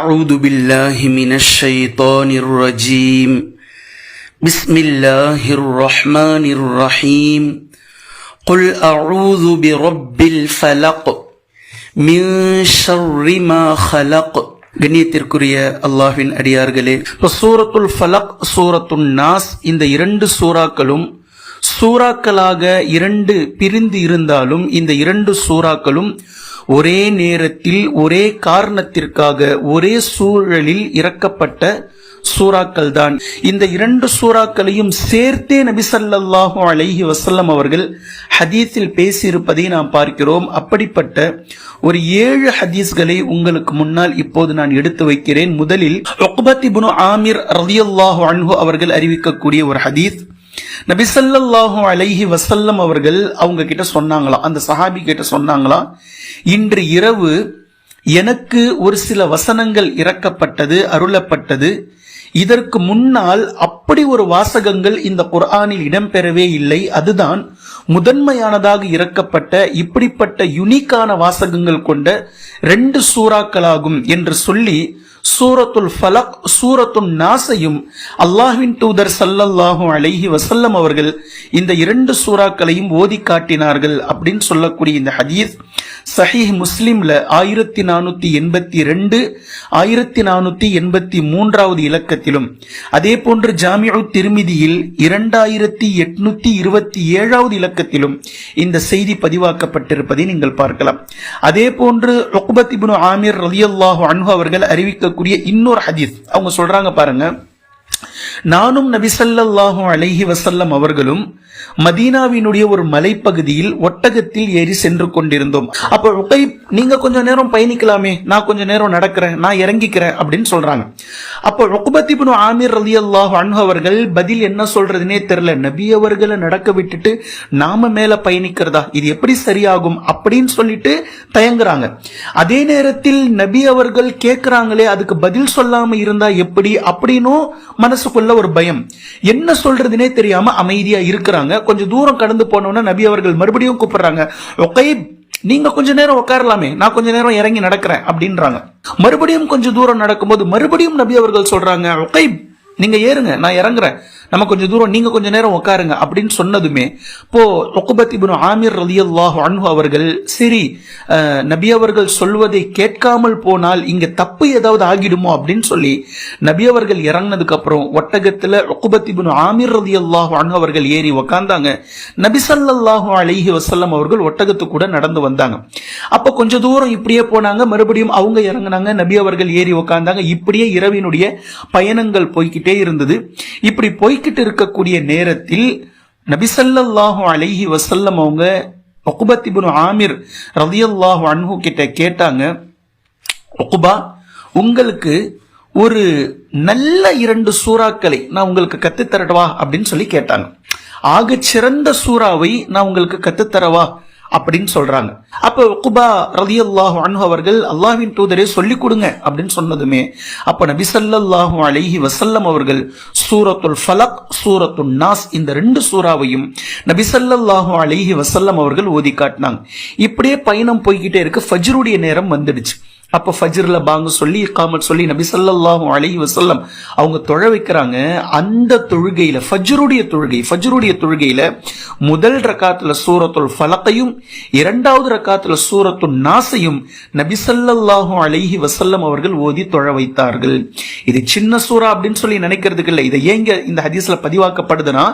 أعوذ بالله من الشيطان الرجيم بسم الله الرحمن الرحيم قل أعوذ برب الفلق من شر ما خلق. கண்ணியத்திற்குரிய அல்லாஹ்வின் அடியார்களே, சூரத்துல் ஃபலக், சூரத்துன் நாஸ், இந்த இரண்டு சூறாக்களும் சூறாக்களாக இரண்டு பிரிந்து இருந்தாலும் இந்த இரண்டு சூறாக்களும் ஒரே நேரத்தில் ஒரே காரணத்திற்காக ஒரே சூழலில் இறக்கப்பட்ட சூறாக்கள் தான். இந்த இரண்டு சூறாக்களையும் சேர்த்தே நபி ஸல்லல்லாஹு அலைஹி வஸல்லம் அவர்கள் ஹதீஸில் பேசியிருப்பதை நாம் பார்க்கிறோம். அப்படிப்பட்ட ஒரு 7 ஹதீஸ்களை உங்களுக்கு முன்னால் இப்போது நான் எடுத்து வைக்கிறேன். முதலில் உக்பத் இப்னு ஆமிர் ரலியல்லாஹு அன்ஹு அவர்கள் அறிவிக்கக்கூடிய ஒரு ஹதீஸ். நபி ஸல்லல்லாஹு அலைஹி வஸல்லம் அவர்கள் அவங்க கிட்ட சொன்னாங்களாம், அந்த சஹாபி கிட்ட சொன்னாங்களாம், இன்று இரவு எனக்கு ஒரு சில வசனங்கள் இறக்கப்பட்டது, அருளப்பட்டது. இதற்கு முன்னால் அப்படி ஒரு வாசகங்கள் இந்த குர்ஆனில் இடம்பெறவே இல்லை. அதுதான் முதன்மையானதாக இறக்கப்பட்ட இப்படிப்பட்ட யுனிக்கான வாசகங்கள் கொண்ட 2 சூறாக்களாகும் என்று சொல்லி சூரத்துல் ஃபலக், சூரத்துன் நாஸையும் அல்லாஹ்வின் தூதர் ஸல்லல்லாஹு அலைஹி வஸல்லம் அவர்கள் இந்த 2 சூறாக்களையும் ஓதி காட்டினார்கள் அப்படின்னு சொல்லக்கூடிய இந்த ஹதீஸ் சஹீஹ் முஸ்லிம்ல 1482 1483 இலக்கத்திலும், அதே போன்று ஜாமிஉ திர்மிதியில் 2827 இலக்கத்திலும் இந்த செய்தி பதிவாக்கப்பட்டிருப்பதை நீங்கள் பார்க்கலாம். அதே போன்று உக்பத் இப்னு ஆமிர் ரலியல்லாஹு அன்ஹு அவர்கள் அறிவிக்கக்கூடிய இன்னொரு ஹதீஸ் அவங்க சொல்றாங்க பாருங்க, நானும் நபி ஸல்லல்லாஹு அலைஹி வஸல்லம் அவர்களும் மதீனாவினுடைய ஒரு மலைப்பகுதியில் ஒட்டகத்தில் ஏறி சென்று கொண்டிருந்தோம். அப்ப உகைப், நீங்க கொஞ்ச நேரம் பயணிக்கலாமே, நான் கொஞ்ச நேரம் நடக்கிறேன், நான் இறங்கிக்கிறேன் அப்படின்னு சொல்றாங்க. அப்ப உக்பத் இப்னு ஆமிர் ரலியல்லாஹு அன்ஹு அவர்கள் பதில் என்ன சொல்றதுனே தெரியல. நபி அவர்களை நடக்க விட்டுட்டு நாம மேல பயணிக்கிறதா, இது எப்படி சரியாகும் அப்படின்னு சொல்லிட்டு தயங்குறாங்க. அதே நேரத்தில் நபி அவர்கள் கேட்கிறாங்களே, அதுக்கு பதில் சொல்லாம இருந்தா எப்படி அப்படின்னும் மனசுக்குள்ள ஒரு பயம். என்ன சொல்றதுனே தெரியாம அமைதியா இருக்கிறாங்க. கொஞ்சம் தூரம் கடந்து போனோம்னா நபி அவர்கள் மறுபடியும் கூப்பிடுறாங்க, உகைப், நீங்க கொஞ்ச நேரம் உட்காரலாமே, நான் கொஞ்ச நேரம் இறங்கி நடக்கிறேன் அப்படின்றாங்க. மறுபடியும் கொஞ்சம் தூரம் நடக்கும்போது மறுபடியும் நபி அவர்கள் சொல்றாங்க, உகைப், நீங்க ஏறுங்க, நான் இறங்குறேன், நம்ம கொஞ்சம் தூரம், நீங்க கொஞ்ச நேரம் உட்காருங்க அப்படின்னு சொன்னதுமே இப்போ உக்பத் இப்னு ஆமிர் ரலியல்லாஹு அன்ஹு அவர்கள், சரி நபி அவர்கள் சொல்வதை கேட்காமல் போனால் இங்க தப்பு ஏதாவது ஆகிடுமோ அப்படின்னு சொல்லி நபி அவர்கள் இறங்கினதுக்கு அப்புறம் ஒட்டகத்துல உக்பத் இப்னு ஆமிர் ரலியல்லாஹு அன்ஹு அவர்கள் ஏறி உட்கார்ந்தாங்க. நபி ஸல்லல்லாஹு அலைஹி வஸல்லம் அவர்கள் ஒட்டகத்துக்கு கூட நடந்து வந்தாங்க. அப்ப கொஞ்ச தூரம் இப்படியே போனாங்க, மறுபடியும் அவங்க இறங்கினாங்க, நபி அவர்கள் ஏறி உட்கார்ந்தாங்க. இப்படியே இரவினுடைய பயணங்கள் போய்கிட்டே இருந்தது. இப்படி போய்கிட்டு இருக்கக்கூடிய நேரத்தில் நபி ஸல்லல்லாஹு அலைஹி வஸல்லம் அவங்க உக்பத் இப்னு ஆமிர் ரலியல்லாஹு அன்ஹு கிட்ட கேட்டாங்க, உக்பா, உங்களுக்கு ஒரு நல்ல 2 சூறாக்களை நான் உங்களுக்கு கத்துத்தரவா அப்படின்னு சொல்லி கேட்டாங்க. ஆக சிறந்த சூறாவை நான் உங்களுக்கு கத்துத்தரவா அப்படின்னு சொல்றாங்க. அப்ப உக்பா ரலியல்லாஹு அன்ஹு அவர்கள், அல்லாஹ்வின் தூதரே சொல்லி கொடுங்க அப்படின்னு சொன்னதுமே அப்ப நபி ஸல்லல்லாஹு அலைஹி வஸல்லம் அவர்கள் சூரத்துல் ஃபலக், சூரத்துன் நாஸ், இந்த 2 சூறாவையும் நபி ஸல்லல்லாஹு அலைஹி வஸல்லம் அவர்கள் ஓதி காட்டினாங்க. இப்படியே பயணம் போய்கிட்டே இருக்கு. ஃபஜ்ருடைய நேரம் வந்துடுச்சு. அப்ப ஃபஜ்ர்ல பாங்கு சொல்லி இகாமத் சொல்லி நபி ஸல்லல்லாஹு அலைஹி வஸல்லம் அவங்க தொழ வைக்கிறாங்க. அந்த தொழுகையில ஃபஜ்ருடைய தொழுகையில முதல் ரக்காத்துல சூரத்துல் ஃபலக்கையும் இரண்டாவது ரக்காத்துல சூரத்துன் நாஸையும் நபி ஸல்லல்லாஹு அலைஹி வஸல்லம் அவர்கள் ஓதி தொழ வைத்தார்கள். இது சின்ன சூரா அப்படின்னு சொல்லி நினைக்கிறதுக்கு இல்லை. இதை ஏங்க இந்த ஹதீஸ்ல பதிவாக்கப்படுதுன்னா,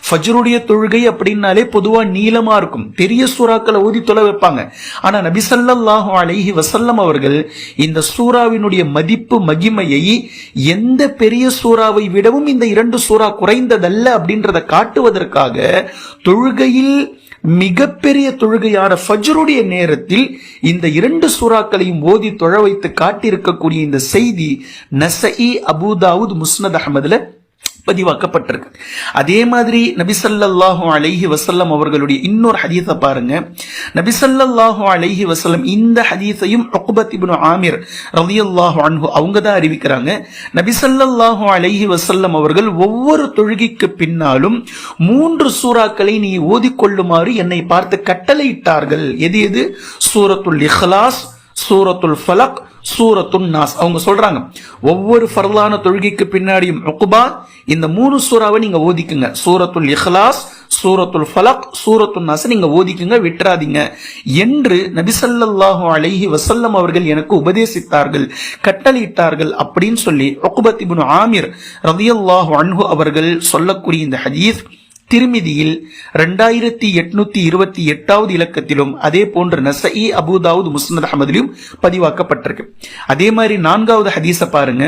ஃபஜ்ருடைய தொழுகை அப்படின்னாலே பொதுவா நீளமா இருக்கும், பெரிய சூறாக்களை ஓதி தொழ வைப்பாங்க. ஆனா நபி ஸல்லல்லாஹு அலைஹி வஸல்லம் அவர்கள் இந்த சூறாவினுடைய மதிப்பு மகிமையை எந்த பெரிய சூறாவை விடவும் இந்த 2 சூறா குறைந்ததல்ல அப்படின்றத காட்டுவதற்காக தொழுகையில் மிகப்பெரிய தொழுகையான ஃபஜ்ருடைய நேரத்தில் இந்த 2 சூறாக்களையும் ஓதி தொழ வைத்து காட்டியிருக்கக்கூடிய இந்த செய்தி நஸஈ, அபூதாவுத், முஸ்னத் அஹ்மதுல பதிவாக்கப்பட்டிருக்கு. அதே மாதிரி நபி ஸல்லல்லாஹு அலைஹி வஸல்லம் அவர்களுடைய இன்னொரு ஹதீஸை பாருங்க. நபி ஸல்லல்லாஹு அலைஹி வஸல்லம் இந்த ஹதீஸையும் உக்பத் இப்னு ஆமிர் ரலியல்லாஹு அன்ஹு அவங்க தான் அறிவிக்கிறாங்க. நபி ஸல்லல்லாஹு அலைஹி வஸல்லம் அவர்கள் ஒவ்வொரு தொழுகைக்கு பின்னாலும் 3 சூறாக்களை நீ ஓதிக்கொள்ளுமாறு என்னை பார்த்து கட்டளையிட்டார்கள். எது? சூரத்துல் இக்லாஸ், சூரத்துல் ஃபலக், சூரத்துன் நாஸ். அவங்க சொல்றாங்க ஒவ்வொரு ஃபர்லான தொழுகைக்கு பின்னாடியும் உக்பா இந்த 3 சூறாவை நீங்க ஓதிக்குங்க. சூரத்துல் இஹ்லாஸ், சூரத்துல் ஃபலக், சூரத்துன் நாஸ் நீங்க ஓதிக்குங்க, விட்டுறாதீங்க என்று நபி ஸல்லல்லாஹு அலைஹி வஸல்லம் அவர்கள் எனக்கு உபதேசித்தார்கள், கட்டளையிட்டார்கள் அப்படின்னு சொல்லி உக்பத் இப்னு ஆமிர் ரலியல்லாஹு அன்ஹு அவர்கள் சொல்லக்கூடிய இந்த ஹதீஸ் திர்மிதியில் 2828வது இலக்கத்திலும் அதே போன்று நஸஈ, அபூதாவுத், முஸ்னத் அஹ்மதிலும் பதிவாக்கப்பட்டிருக்கு. அதே மாதிரி 4வது ஹதீஸ பாருங்க.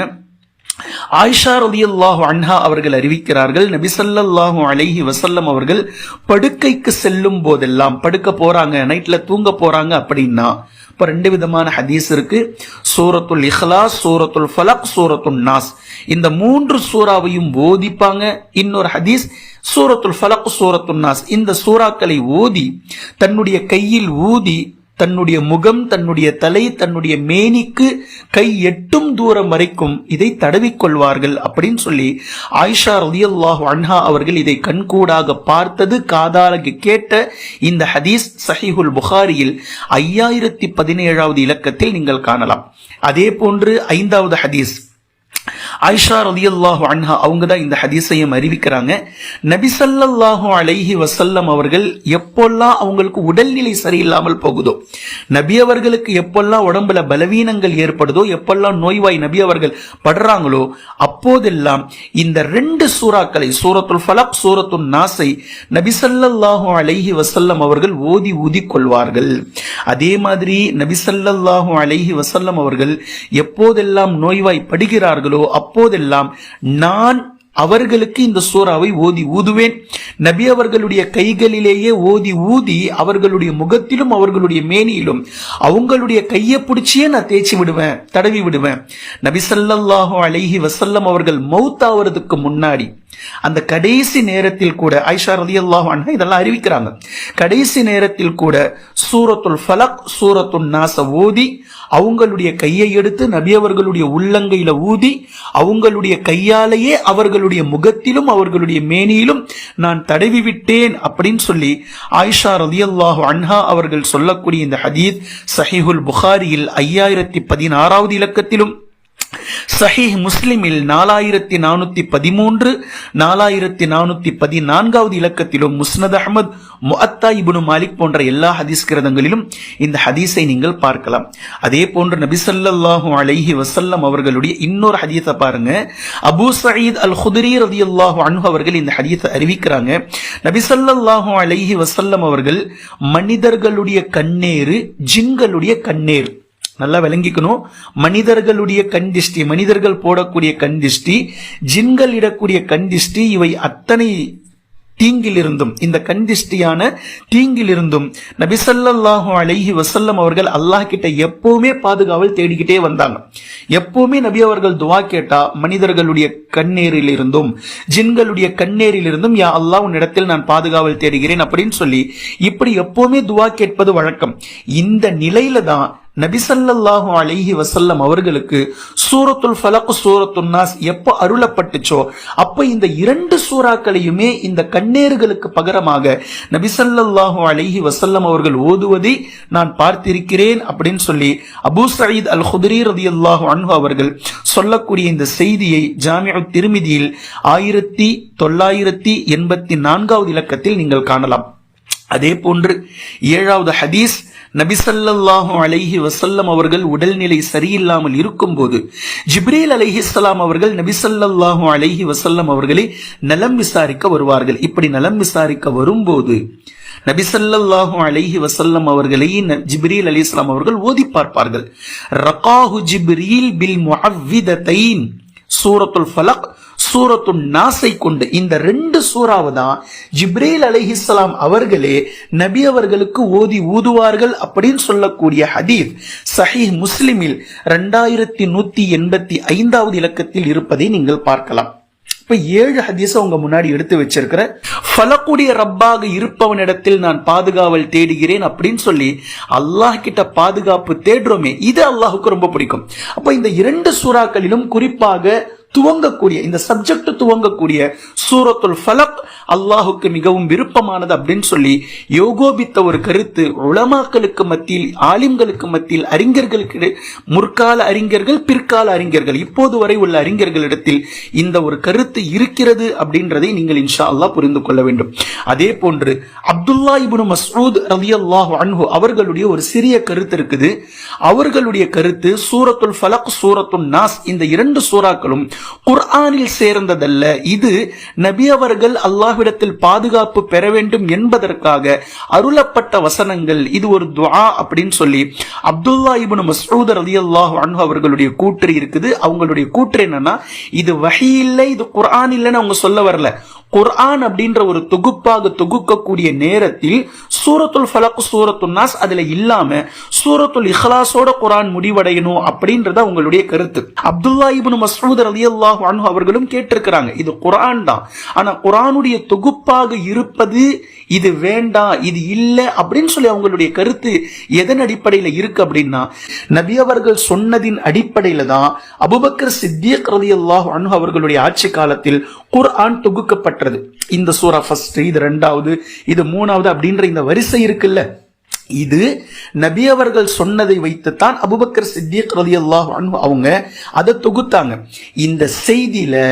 ஆயிஷா ரலியல்லாஹு அன்ஹா அவர்கள் அறிவிக்கிறார்கள், நபி ஸல்லல்லாஹு அலைஹி வஸல்லம் அவர்கள் படுக்கைக்கு செல்லும் போதெல்லாம், படுக்க போறாங்க, நைட்ல தூங்க போறாங்க அப்படின்னா இப்ப 2 விதமான ஹதீஸ் இருக்கு. சூரத்துல் இஹ்லாஸ், சூரத்துல் ஃபலக், சூரத்துன் நாஸ் இந்த 3 சூறாவையும் ஓதிப்பாங்க. இன்னொரு ஹதீஸ் சூரத்துல் ஃபலக், சூரத்துன் நாஸ் இந்த சூறாக்களை ஓதி தன்னுடைய கையில் ஊதி தன்னுடைய முகம், தன்னுடைய தலை, தன்னுடைய மேனிக்கு கை எட்டும் தூரம் வரைக்கும் இதை தடவிக்கொள்வார்கள் அப்படின்னு சொல்லி ஆயிஷா ரலியல்லாஹு அன்ஹா அவர்கள் இதை கண்கூடாக பார்த்தது, காதால கேட்ட இந்த ஹதீஸ் சஹீஹுல் புகாரியில் 5017வது இலக்கத்தில் நீங்கள் காணலாம். அதே போன்று 5வது ஹதீஸ் ஆயிஷா ரலியல்லாஹு அன்ஹா அவங்க தான் இந்த ஹதீஸையும் அறிவிக்கிறாங்க. நபி ஸல்லல்லாஹு அலைஹி வஸல்லம் அவர்கள் எப்போல்லாம் அவங்களுக்கு உடல்நிலை சரியில்லாமல் போகுதோ, நபி அவர்களுக்கு எப்பெல்லாம் உடம்புல பலவீனங்கள் ஏற்படுதோ, எப்பெல்லாம் நோய்வாய் நபி அவர்கள் படுறாங்களோ அப்போதெல்லாம் இந்த 2 சூறாக்களை சூரத்துல் ஃபலக், சூரத்துன் நாஸை நபி ஸல்லல்லாஹு அலைஹி வஸல்லம் அவர்கள் ஓதி ஊதி கொள்வார்கள். அதே மாதிரி நபி ஸல்லல்லாஹு அலைஹி வஸல்லம் அவர்கள் எப்போதெல்லாம் நோய்வாய் படுகிறார்களோ அப்போதெல்லாம் நான் அவர்களுக்கு இந்த சூறாவை ஓதி ஊதுவேன். நபி அவர்களுடைய கைகளிலேயே ஓதி ஊதி அவர்களுடைய முகத்திலும் அவர்களுடைய மேனியிலும் அவங்களுடைய கையை பிடிச்சியே நான் தேய்ச்சி விடுவேன், தடவி விடுவேன். நபி ஸல்லல்லாஹு அலைஹி வஸல்லம் அவர்கள் மௌத்தாவதுக்கு முன்னாடி அந்த கடைசி நேரத்தில் கூட ஆயிஷா ரலியல்லாஹு அன்ஹா இதெல்லாம் அறிவிக்கிறாங்க. கடைசி நேரத்தில் கூட சூரத்துல் ஃபலக், சூரத்துன் நாஸ ஓதி அவங்களுடைய கையை எடுத்து நபி அவர்களுடைய உள்ளங்கையில ஊதி அவங்களுடைய கையாலேயே அவர்களுடைய முகத்திலும் அவர்களுடைய மேனியிலும் நான் தடவி விட்டேன் அப்படின்னு சொல்லி ஆயிஷா ரலியல்லாஹு அன்ஹா அவர்கள் சொல்லக்கூடிய இந்த ஹதீஸ் சஹீஹுல் புகாரியில் 5016வது இலக்கத்திலும், சஹீஹ் முஸ்லிமில் 4413, 4414வது இலக்கத்திலும், முஸ்னத் அஹ்மத், முஅத்தா இப்னு மாலிக் போன்ற எல்லா ஹதீஸ் கிரந்தங்களிலும் இந்த ஹதீஸை நீங்கள் பார்க்கலாம். அதே போன்று நபி ஸல்லல்லாஹு அலைஹி வஸல்லம் அவர்களுடைய இன்னொரு ஹதீஸை பாருங்க. அபூ சயீத் அல் குத்ரி ரலியல்லாஹு அன்ஹு அவர்கள் இந்த ஹதீஸை அறிவிக்கிறாங்க. நபி ஸல்லல்லாஹு அலைஹி வஸல்லம் அவர்கள் மனிதர்களுடைய கண்ணேறு, ஜின்களுடைய கண்ணேறு நல்லா விளங்கிக்கணும். மனிதர்களுடைய கண்திஷ்டி, மனிதர்கள் போடக்கூடிய கண்திஷ்டி, ஜின்கள் இடக்கூடிய கண்திஷ்டி, இவை அத்தனை தீங்கிலிருந்தும், இந்த கண்திஷ்டியான தீங்கிலிருந்தும் நபி ஸல்லல்லாஹு அலைஹி வஸல்லம் அவர்கள் அல்லாஹ் கிட்ட எப்பவுமே பாதுகாவல் தேடிக்கிட்டே வந்தாங்க. எப்பவுமே நபி அவர்கள் துவா கேட்டா மனிதர்களுடைய கண்ணேரிலிருந்தும் ஜின்களுடைய கண்ணேரிலிருந்தும் யா அல்லாஹ் உன்னிடத்தில் நான் பாதுகாவல் தேடுகிறேன் அப்படின்னு சொல்லி இப்படி எப்பவுமே துவா கேட்பது வழக்கம். இந்த நிலையில தான் நபி ஸல்லல்லாஹு அலைஹி வஸல்லம் அவர்களுக்கு சூரத்துல் ஃபலக், சூரத்துன் நாஸ் எப்ப அருளப்பட்டுச்சோ அப்ப இந்த 2 சூறாக்களையுமே இந்த கண்ணேறுகளுக்கு பகரமாக நபி ஸல்லல்லாஹு அலைஹி வஸல்லம் அவர்கள் ஓதுவதை நான் பார்த்திருக்கிறேன் அப்படின்னு சொல்லி அபூ சயீத் அல் குத்ரி ரலியல்லாஹு அன்ஹு அவர்கள் சொல்லக்கூடிய இந்த செய்தியை ஜாமிஉத் திர்மிதியில் 1984வது இலக்கத்தில் நீங்கள் காணலாம். அதே போன்று 7வது ஹதீஸ், நபி ஸல்லல்லாஹு அலைஹி வஸல்லம் அவர்கள் உடல்நிலை சரியில்லாமல் இருக்கும்போது ஜிப்ரீல் அலைஹிஸ்ஸலாம் அவர்கள் நபி ஸல்லல்லாஹு அலைஹி வஸல்லம் அவர்களை நலம் விசாரிக்க வருவார்கள். இப்படி நலம் விசாரிக்க வரும்போது நபி ஸல்லல்லாஹு அலைஹி வஸல்லம் அவர்களை ஜிப்ரீல் அலைஹிஸ்ஸலாம் அவர்கள் ஓதி பார்ப்பார்கள். ரகாஹு ஜிப்ரீல் பில் முஅவ்விதத்தைன், சூரத்துல் ஃபலக், சூரத்துன் நாஸை கொண்டு இந்த 2 சூறாவை தான் ஜிப்ரீல் அலைஹிஸ்ஸலாம் அவர்களே நபி அவர்களுக்கு ஓதி ஊதுவார்கள் அப்படின்னு சொல்லக்கூடிய ஹதீஸ் சஹீஹ் முஸ்லிமில் 2185வது இலக்கத்தில் இருப்பதை நீங்கள் பார்க்கலாம். இப்ப 7 ஹதீஸை உங்க முன்னாடி எடுத்து வச்சிருக்கிற ஃபலக்குடைய ரப்பாக இருப்பவனிடத்தில் நான் பாதுகாவல் தேடுகிறேன் அப்படின்னு சொல்லி அல்லாஹ் கிட்ட பாதுகாப்பு தேடுறோமே, இது அல்லாஹுக்கு ரொம்ப பிடிக்கும். அப்ப இந்த 2 சூறாக்களிலும் குறிப்பாக துவங்கக்கூடிய, இந்த சப்ஜெக்ட் துவங்கக்கூடிய சூரத்துல் ஃபலக் அல்லாஹுக்கு மிகவும் விருப்பமானது அப்படின்னு சொல்லி யோகோபித்த ஒரு கருத்து உலமாக்களுக்கு மத்தியில், ஆலிம்களுக்கு மத்தியில், அறிஞர்களுக்கு, முற்கால அறிஞர்கள், பிற்கால அறிஞர்கள், இப்போது வரை உள்ள அறிஞர்களிடத்தில் இந்த ஒரு கருத்து இருக்கிறது அப்படின்றதை நீங்கள் இன்ஷா அல்லாஹ் புரிந்து கொள்ள வேண்டும். அதே போன்று அப்துல்லா இப்னு மஸ்ஊத் ரலியல்லாஹு அன்ஹு அவர்களுடைய ஒரு சிறிய கருத்து இருக்குது. அவர்களுடைய கருத்து சூரத்துல் ஃபலக், சூரத்துன் நாஸ் இந்த இரண்டு சூறாக்களும் குர்ஆனில் சேர்ந்ததல்ல. இது நபி அவர்கள் அல்லாஹ்விடத்தில் பாதுகாப்பு பெற வேண்டும் என்பதற்காக அருளப்பட்ட வசனங்கள். இது ஒரு துஆ அப்படின்னு சொல்லி அப்துல்லா இப்னு மஸ்ஊத் ரலியல்லாஹு அன்ஹு அவர்களுடைய கூற்று இருக்குது. அவங்களுடைய கூற்று என்னன்னா, இது வஹி இல்லை, இது குர்ஆன் இல்லைன்னு அவங்க சொல்ல வரல. குர்ஆன் அப்படின்ற ஒரு தொகுப்பாக தொகுக்கக்கூடிய நேரத்தில் சூரத்துல் ஃபலக், சூரத்துன் நாஸ் அதுல இல்லாம சூரத்துல் இஹ்லாஸோட குர்ஆன் முடிவடையணும் அப்படின்றது அவங்களுடைய கருத்து. அப்துல்லா இப்னு மஸ்ஊத் ரலியல்லாஹு அன்ஹு அவர்களும் கேட்டிருக்கிறாங்க, இது குர்ஆன் தான், ஆனா குர்ஆனுடைய தொகுப்பாக இருப்பது இது வேண்டாம், இது இல்ல அப்படின்னு சொல்லி அவங்களுடைய கருத்து எதன் அடிப்படையில இருக்கு அப்படின்னா, நபி அவர்கள் சொன்னதின் அடிப்படையில தான் அபூபக்கர் சித்திக் ரலியல்லாஹு அன்ஹு அவர்களுடைய ஆட்சி காலத்தில் குர்ஆன் தொகுக்கப்பட்டது. இந்த சூரா ஃபர்ஸ்ட், இது இரண்டாவது, இது மூணாவது அப்படின்ற இந்த வரிசை இருக்குல்ல, இது நபி அவர்கள் சொன்னதை வைத்துத்தான் அபூபக்கர் சித்திக் ரலியல்லாஹு அன்ஹு அவங்க அதை தொகுத்தாங்க. இந்த செய்தியில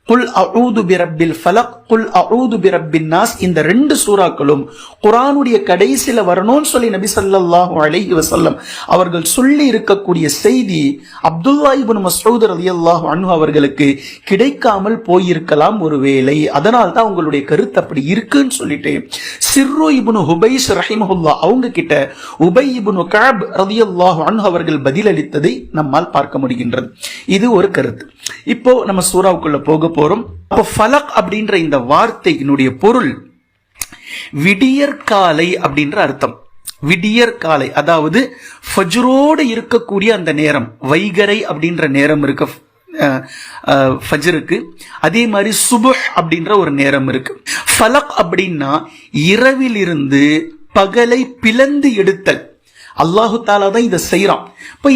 குல் அஊது பிரப்பில் ஃபலக், குல் அஊது பிரப்பின் நாஸ் இந்த ரெண்டு சூறாக்களும் குர்ஆனுடைய கடைசியில வரணும்னு சொல்லி நபி ஸல்லல்லாஹு அலைஹி வஸல்லம் அவர்கள் சொல்லி இருக்கக்கூடிய செய்தி அப்துல்லா இப்னு மஸ்ஊத் ரலியல்லாஹு அன்ஹு அவர்களுக்கு கிடைக்காமல் போயிருக்கலாம் ஒருவேளை. அதனால தான் அவங்களுடைய கருத்து அப்படி இருக்குன்னு சொல்லிட்டு சிர்ரு இப்னு ஹுபைஸ் ரஹிமஹுல்லாஹ் அவங்க கிட்ட உபை இப்னு கஅப் ரலியல்லாஹு அன்ஹு அவர்கள் பதிலளித்ததை நம்மால் பார்க்க முடிகின்றது. இது ஒரு கருத்து. இப்போ நம்ம சூறாவுக்குள்ள போக போறோம். அப்போ ஃபலக் அப்படின்ற இந்த வார்த்தையினுடைய பொருள் விடியற் காலை அப்படின்ற அர்த்தம். விடியற் காலை, அதாவது ஃபஜ்ரோடு இருக்கக்கூடிய அந்த நேரம், வைகரை அப்படின்ற நேரம் இருக்கு ஃபஜ்ருக்கு. அதே மாதிரி சுபுஹ் அப்படின்ற ஒரு நேரம் இருக்கு. ஃபலக் அப்படின்னா இரவிலிருந்து பகலை பிளந்து எடுத்தல். அல்லாஹு தாலா தான் இதை செய்யறான். இப்ப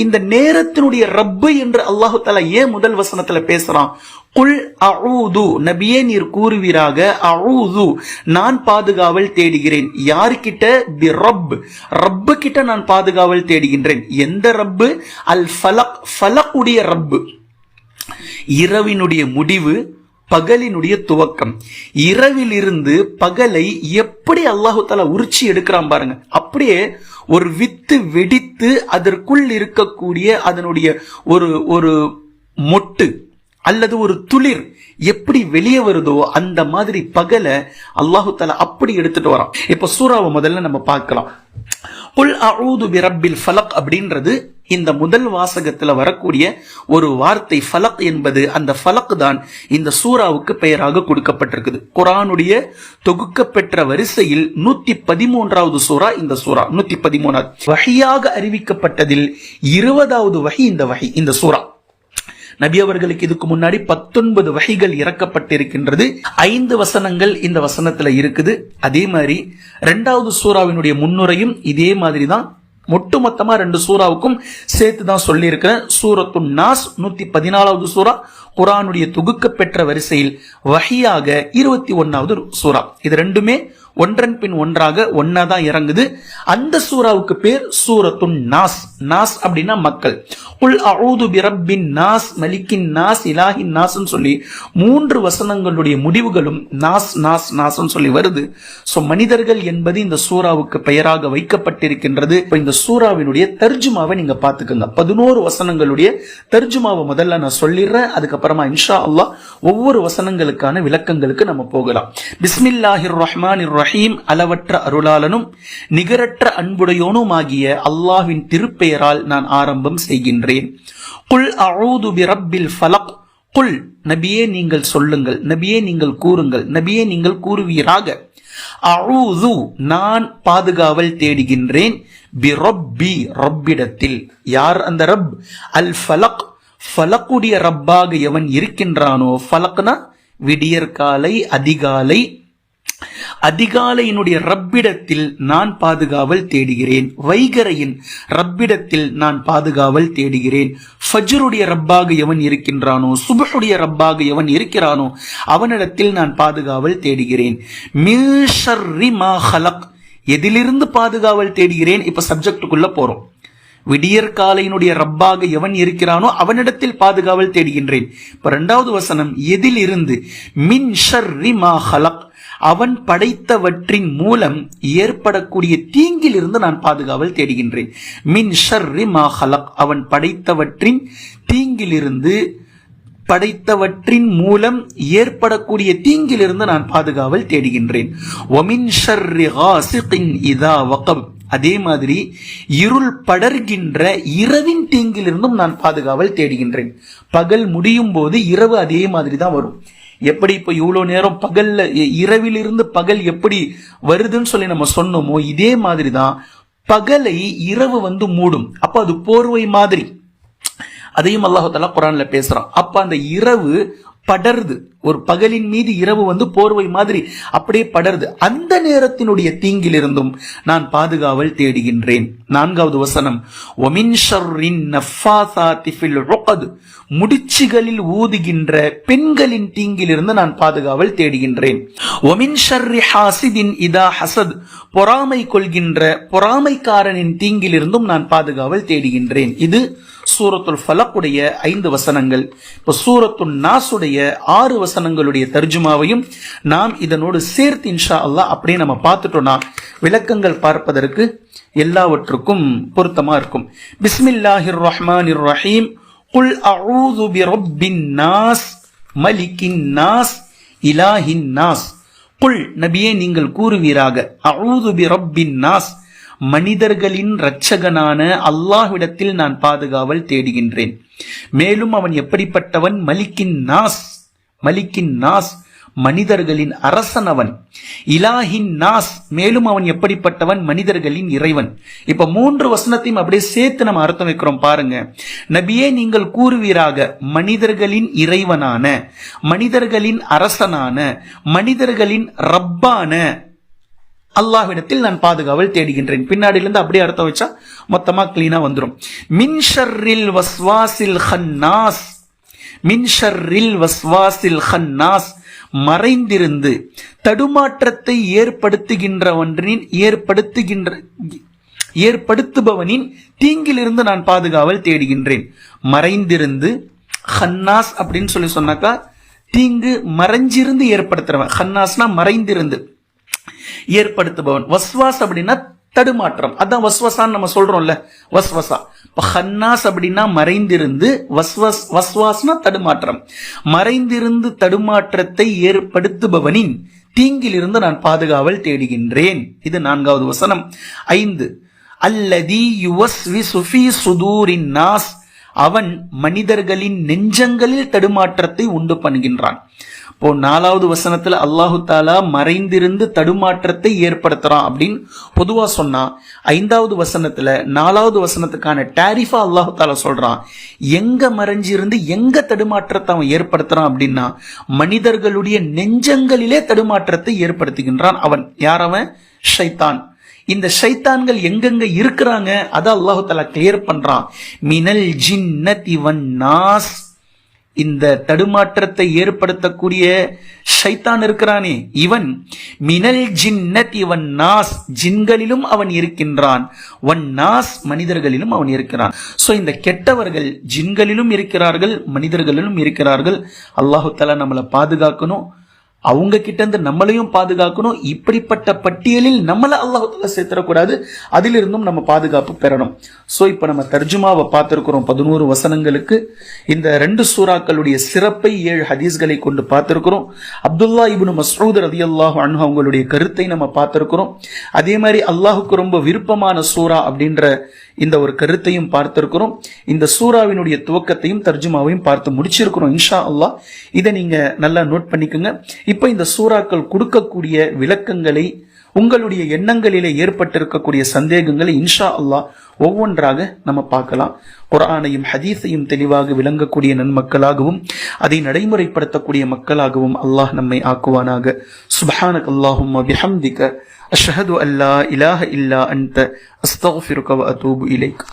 இந்த நேரத்தினுடைய ரப்பு என்று அல்லாஹு தாலா ஏன் முதல் வசனத்துல பேசுறான்? குல் அஊது, நபியே நீர் கூறுவீராக, அஊது நான் பாதுகாவல் தேடுகிறேன். யார்கிட்ட? பி ரப், ரப்பு கிட்ட நான் பாதுகாவல் தேடுகின்றேன். எந்த ரப்பு? அல் ஃபலக், ஃபலக் உடைய ரப்பு. இரவினுடைய முடிவு, பகலினுடைய துவக்கம். இரவிலிருந்து பகலை எப்படி அல்லாஹு தாலா உரிச்சி எடுக்கிறான் பாருங்க. அப்படியே ஒரு வித்து வெடித்து அதற்குள் இருக்கக்கூடிய அதனுடைய ஒரு மொட்டு அல்லது ஒரு துளிர் எப்படி வெளியே வருதோ அந்த மாதிரி பகலை அல்லாஹு தாலா அப்படி எடுத்துட்டு வரான். இப்ப சூறாவை முதல்ல நம்ம பார்க்கலாம். குல் அஊது பிரப்பில் ஃபலக் அப்படின்றது இந்த முதல் வாசகத்துல வரக்கூடிய ஒரு வார்த்தை. ஃபலக் என்பது அந்த ஃபலக் தான் இந்த சூறாவுக்கு பெயராக கொடுக்கப்பட்டிருக்குது. குர்ஆனுடைய தொகுக்கப்பெற்ற வரிசையில் 113வது சூறா இந்த சூறா. 113வது வஹியாக அறிவிக்கப்பட்டதில் 20வது வஹி இந்த சூறா. நபி அவர்களுக்கு இதுக்கு முன்னாடி 19 வஹிகள் இறக்கப்பட்டிருக்கின்றது. 5 வசனங்கள் இந்த வசனத்துல இருக்குது. அதே மாதிரி 2வது சூறாவினுடைய முன்னுரையும் இதே மாதிரி தான். ஒட்டுமொத்தமா 2 சூறாவுக்கும் சேர்த்து தான் சொல்லி இருக்கிறேன். சூரத்துன் நாஸ் 114வது சூறா, குர்ஆனுடைய தொகுக்க பெற்ற வரிசையில் வஹியாக 21வது சூறா. இது ரெண்டுமே ஒன்றன் பின் ஒன்றாக ஒன்னாதான் இறங்குது. அந்த சூறாவுக்கு பேர் சூரத்துன் நாஸ். நாஸ் அப்படின்னா மக்கள். குல் அஊது பிரப்பின் நாஸ், மலிக்கின் நாஸ், இலாஹின் நாஸ்ன்னு சொல்லி 3 வசனங்களுடைய முடிவுகளும் நாஸ் நாஸ் நாஸ்ன்னு சொல்லி வருது. சோ மனிதர்கள் என்பது இந்த சூறாவுக்கு பெயராக வைக்கப்பட்டிருக்கின்றது. இந்த சூறாவினுடைய தர்ஜுமாவை நீங்க பாத்துக்கோங்க. 11 வசனங்களுடைய தர்ஜுமாவை முதல்ல நான் சொல்லிடுறேன். அதுக்கப்புறமா இன்ஷா அல்லாஹ் ஒவ்வொரு வசனங்களுக்கான விளக்கங்களுக்கு நம்ம போகலாம். பிஸ்மில்லாஹிர் ரஹ்மானிர் ரஹீம், அளவற்ற அருளாளனும் நிகரற்ற அன்புடையோனும் ஆகிய அல்லாஹ்வின் திருப்பெயரால் நான் ஆரம்பம் செய்கின்றேன். குல் அஊது பிரப்பில் ஃபலக், குல் நபியே நீங்கள் சொல்லுங்கள், நபியே நீங்கள் கூறுங்கள், நபியே நீங்கள் கூறுவீராக. அஊது நான் பாதுகாவல் தேடுகின்றேன். பிரப்பி ரப்பிடத்தில். யார் அந்த ரப்? அல் ஃபலக், ஃபலக்குடைய ரப்பாக எவன் இருக்கின்றானோ. ஃபலக்னா விடியற்காலை, அதிகாலை. அதிகாலையினுடைய ரப்பிடத்தில் நான் பாதுகாவல் தேடுகிறேன். வைகரையின் ரப்பிடத்தில் நான் பாதுகாவல் தேடுகிறேன். ஃபஜ்ருடைய ரப்பாக எவன் இருக்கின்றானோ, சுபஹுடைய ரப்பாக எவன் இருக்கிறானோ அவனிடத்தில் நான் பாதுகாவல் தேடுகிறேன். மின் ஷர்ரி மா ஹலக், எதிலிருந்து பாதுகாவல் தேடுகிறேன்? இப்ப சப்ஜெக்டுக்குள்ள போறோம். விடியற் காலையினுடைய ரப்பாக எவன் இருக்கிறானோ அவனிடத்தில் பாதுகாவல் தேடுகின்றேன். இப்ப 2வது வசனம் எதில் இருந்து? மின் ஷர்ரி மா ஹலக், அவன் படைத்தவற்றின் மூலம் ஏற்படக்கூடிய தீங்கில் இருந்து நான் பாதுகாவல் தேடுகின்றேன். மின் ஷர்ரி மா ஹலக், அவன் படைத்தவற்றின் தீங்கிலிருந்து, படைத்தவற்றின் மூலம் ஏற்படக்கூடிய தீங்கிலிருந்து நான் பாதுகாவல் தேடுகின்றேன். ஒமின் ஷர்ரி காசிகின் இதா வகப், அதே மாதிரி இருள் படர்கின்ற இரவின் தீங்கிலிருந்தும் நான் பாதுகாவல் தேடுகின்றேன். பகல் முடியும் போது இரவு அதே மாதிரி தான் வரும். எப்படி இப்ப இவ்வளவு நேரம் பகல்ல, இரவிலிருந்து பகல் எப்படி வருதுன்னு சொல்லி நம்ம சொன்னோமோ இதே மாதிரிதான் பகலை இரவு மூடும். அப்ப அது போர்வை மாதிரி. அதையும் அல்லாஹ் தஆலா குர்ஆன்ல பேசுறான். அப்ப அந்த இரவு படருது, ஒரு பகலின் மீது இரவு போர்வை மாதிரி அப்படியே படருது. அந்த நேரத்தினுடைய தீங்கிலிருந்தும் நான் பாதுகாவல் தேடுகின்றேன். 4வது வசனம் ஒமின் ஷர்ரின் நஃபாசாத்தி ஃபில் உக்த், முடிச்சுகளில் ஊதுகின்ற பெண்களின் தீங்கிலிருந்து நான் பாதுகாவல் தேடுகின்றேன். ஒமின் ஷர்ரி ஹாசிதின் இதா ஹசத், பொறாமை கொள்கின்ற பொறாமைக்காரனின் தீங்கிலிருந்தும் நான் பாதுகாவல் தேடுகின்றேன். இது சூரத்துல் ஃபலக்குடைய 5 வசனங்கள். இப்ப சூரத்துல் நாஸுடைய 6 வசனங்களுடைய தர்ஜுமாவையும் நாம் இதனோடு சேர்த்து இன்ஷா அல்லாஹ் அப்படியே நம்ம பார்த்துட்டோம்னா விளக்கங்கள் பார்ப்பதற்கு எல்லாவற்றுக்கும் பொருத்தமா இருக்கும். பிஸ்மில்லாஹிர் ரஹ்மானிர் ரஹீம். குல் அஊது பிரப்பின் நாஸ் மலிக்கின் நாஸ் இலாஹின் நாஸ். குல், நபியே நீங்கள் கூறுவீராக, அஊது பிரப்பின் நாஸ், மனிதர்களின் இரட்சகனான அல்லாஹ்விடத்தில் நான் பாதுகாவல் தேடுகின்றேன். மேலும் அவன் எப்படிப்பட்டவன்? மலிக்கின் நாஸ், மலிக்கின் நாஸ், மனிதர்களின் அரசன் அவன். இலாஹின் நாஸ், மேலும் அவன் எப்படிப்பட்டவன்? மனிதர்களின் இறைவன். இப்ப 3 வசனத்தையும் அப்படியே சேர்த்து நம்ம அர்த்தம் வைக்கிறோம் பாருங்க. நபியே நீங்கள் கூறுவீராக, மனிதர்களின் இறைவனான, மனிதர்களின் அரசனான, மனிதர்களின் ரப்பான அல்லாஹ்விடத்தில் நான் பாதுகாவல் தேடுகின்றேன். பின்னாடியிலிருந்து அப்படியே அர்த்தம் வச்சா மொத்தமா கிளீனா வந்துடும். மின் ஷர்ரில் வஸ்வாசில் ஹன்னாஸ், மின் ஷர்ரில் வஸ்வாசில் ஹன்னாஸ், மறைந்திருந்து தடுமாற்றத்தை ஏற்படுத்துபவனின் தீங்கிலிருந்து நான் பாதுகாவல் தேடுகின்றேன். மறைந்திருந்து, ஹன்னாஸ் அப்படின்னு சொல்லி சொன்னாக்கா தீங்கு மறைஞ்சிருந்து ஏற்படுத்துறவன். ஹன்னாஸ்னா மறைந்திருந்து ஏற்படுத்துபவன். வஸ்வாஸ் அப்படின்னா தடுமாற்றம், அதான் வஸ்வசான்னு நம்ம சொல்றோம்ல, வஸ்வசா. ஹன்னாஸ் அப்படின்னா மறைந்திருந்து, வஸ்வாஸ்னா தடுமாற்றம். மறைந்திருந்து தடுமாற்றத்தை ஏற்படுத்துபவனின் தீங்கிலிருந்து நான் பாதுகாவல் தேடுகின்றேன். இது 4வது வசனம். 5 அல்லதி யுவஸ்விசு ஃபீ சுதூரின் நாஸ், அவன் மனிதர்களின் நெஞ்சங்களில் தடுமாற்றத்தை உண்டு பண்ணுகின்றான். இப்போ 4வது வசனத்துல அல்லாஹு தாலா மறைந்திருந்து தடுமாற்றத்தை ஏற்படுத்துறான் அப்படின்னு பொதுவா சொன்னா, 5வது வசனத்துல 4வது வசனத்துக்கான டாரிஃபா அல்லாஹு தாலா சொல்றான். எங்க மறைஞ்சிருந்து எங்க தடுமாற்றத்தை அவன் ஏற்படுத்துறான் அப்படின்னா, மனிதர்களுடைய நெஞ்சங்களிலே தடுமாற்றத்தை ஏற்படுத்துகின்றான் அவன். யார் அவன்? ஷைத்தான். இந்த ஷைத்தான்கள் எங்கெங்க இருக்கிறாங்க அத அல்லாஹு தஆலா கிளியர் பண்றான். மினல் ஜின்னதி வன் நாஸ், இந்த தடுமாற்றத்தை ஏற்படுத்தக்கூடிய ஷைத்தான் இருக்கிறானே இவன், மினல் ஜின்னதி வன் நாஸ், ஜின்களிலும் அவன் இருக்கின்றான், வன் நாஸ், மனிதர்களிலும் அவன் இருக்கிறான். சோ இந்த கெட்டவர்கள் ஜின்களிலும் இருக்கிறார்கள், மனிதர்களிலும் இருக்கிறார்கள். அல்லாஹு தஆலா நம்மளை பாதுகாக்கணும், அவங்க கிட்ட இருந்து நம்மளையும் பாதுகாக்கணும். இப்படிப்பட்ட பட்டியலில் நம்மள அல்லாஹ் தஆலா சேர்த்துடக்கூடாது, அதிலிருந்தும் நம்ம பாதுகாப்பு பெறணும். சோ இப்ப நம்ம தர்ஜுமாவை பார்த்திருக்கிறோம் 11 வசனங்களுக்கு. இந்த 2 சூறாக்களுடைய சிறப்பை 7 ஹதீஸ்களை கொண்டு பார்த்திருக்கிறோம். அப்துல்லா இப்னு மஸ்ஊத் ரலியல்லாஹு அன்ஹு அவங்களுடைய கருத்தை நம்ம பார்த்திருக்கிறோம். அதே மாதிரி அல்லாஹுக்கு ரொம்ப விருப்பமான சூரா அப்படின்ற இந்த ஒரு கருத்தையும் பார்த்திருக்கிறோம். இந்த சூறாவினுடைய துவக்கத்தையும் தர்ஜுமாவையும் பார்த்து முடிச்சிருக்கிறோம் இன்ஷா அல்லாஹ். இதை நீங்க நல்லா நோட் பண்ணிக்கோங்க. இப்ப இந்த சூறாக்கள் கொடுக்கக்கூடிய விளக்கங்களை உங்களுடைய எண்ணங்களிலே ஏற்பட்டிருக்கக்கூடிய சந்தேகங்களை இன்ஷா அல்லாஹ் ஒவ்வொன்றாக நம்ம பார்க்கலாம். குர்ஆனையும் ஹதீஸையும் தெளிவாக விளங்கக்கூடிய நன்மக்களாகவும் அதை நடைமுறைப்படுத்தக்கூடிய மக்களாகவும் அல்லாஹ் நம்மை ஆக்குவானாக. சுப்ஹானக அல்லாஹும்ம பிஹம்திக அஷ்ஹது அல்லா இலாஹ இல்லா அன்த அஸ்தக்ஃபிருக வ அதூபு இலைக்.